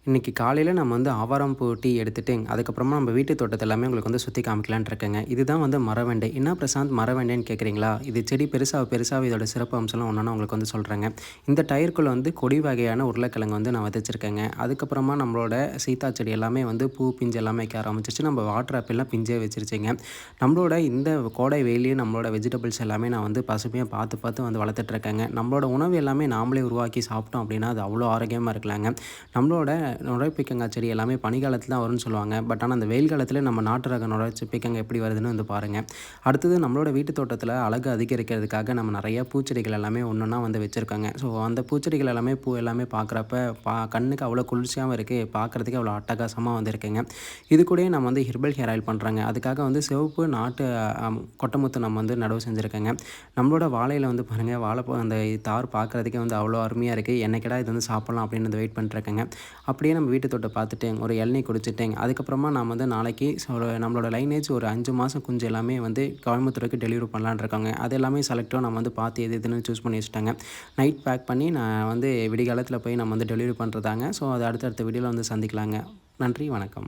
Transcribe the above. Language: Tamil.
இன்னைக்கு காலையில நம்ம ஆவாரம் பூ டீ எடுத்துட்டு, அதுக்கப்புறமா நம்ம வீட்டு தோட்டத்த எல்லாமே உங்களுக்கு சுத்தி காமிக்கலான்ட்டு இருக்கேங்க. இதுதான் மரவெண்டை. என்ன பிரசாந்த் மரவெண்டைன்னு கேட்குறீங்களா? இது செடி பெருசாக பெருசாக இதோட சிறப்பு அம்சம்லாம் ஒன்னொன்னா உங்களுக்கு சொல்றேங்க. இந்த டயருக்குள்ள கொடி வகையான உருளைக்கிழங்கு நான் விதைச்சிருக்கேங்க. அதுக்கப்புறமா நம்மளோட சீத்தா செடி எல்லாமே பூ, பிஞ்சு எல்லாமே வைக்க ஆரம்பிச்சிருச்சு. நம்ம வாட்டர் ஆப்பிள்லாம் பிஞ்சே வச்சிருச்சுங்க. நம்மளோட இந்த கோடை வெயில்லயும் நம்மளோட வெஜிடபிள்ஸ் எல்லாமே நான் பசுமையா பார்த்து பார்த்து வளர்த்துட்டு இருக்கேங்க. நம்மளோட உணவு எல்லாமே நாமளே உருவாக்கி சாப்பிட்டோம் அப்படின்னா, அது அவ்வளோ ஆரோக்கியமா இருக்கலாங்க. நம்மளோட நுரைப்பீக்கங்காய் செடி எல்லாமே பனிக்காலத்துல தான் வரும்னு சொல்லுவாங்க. பட் ஆனா அந்த வெயில் காலத்தில நம்ம நாட்டு ரக பீக்கங்காய் எப்படி வருதுன்னு பாருங்க. அடுத்தது நம்மளோட வீட்டு தோட்டத்தில அழகு அதிகரிக்கிறதுக்காக நம்ம நெறைய பூச்செடிகள் எல்லாமே ஒன்னொன்னா வச்சிருக்கோங்க. ஸோ அந்த பூச்செடிகள் எல்லாமே பூ எல்லாமே பார்க்குறப்ப கண்ணுக்கு அவ்வளோ குளிர்ச்சியாவும் இருக்கு. பார்க்குறதுக்கே அவ்வளோ அட்டகாசமா இருக்குங்க. இது கூடயே நம்ம ஹெர்பல் ஹேர் ஆயில் பண்றோங்க. அதுக்காக சிவப்பு நாட்டு கொட்டமுத்து நம்ம நடவு செஞ்சிருக்கேங்க. நம்மளோட வாழையில பாருங்க, வாழைப்பழம் அந்த தார் பார்க்குறதுக்கே அவ்வளோ அருமையா இருக்கு. என்னைக்குடா இது சாப்பிடலாம் அப்படின்னு வெயிட் பண்ணிட்டு இருக்கேங்க. அப்படியே நம்ம வீட்டு தோட்ட பார்த்துட்டேன். ஒரு இளநீ குடிச்சிட்டேன். அதுக்கப்புறமா நான் நாளைக்கு ஒரு நம்மளோட லைனேஜ் ஒரு 5 மாசம் குஞ்சு எல்லாமே கோயம்புத்தூருக்கு டெலிவரி பண்ணலான்னு இருக்காங்க. அது எல்லாமே செலக்டிவா நம்ம பார்த்து எது எதுன்னு சூஸ் பண்ணி வச்சுட்டேங்க. நைட் பேக் பண்ணி நான் விடிகாலத்தில போய் நம்ம டெலிவரி பண்ணுறதாங்க. ஸோ அது அடுத்தடுத்த வீடியோல சந்திக்கலாங்க. நன்றி, வணக்கம்.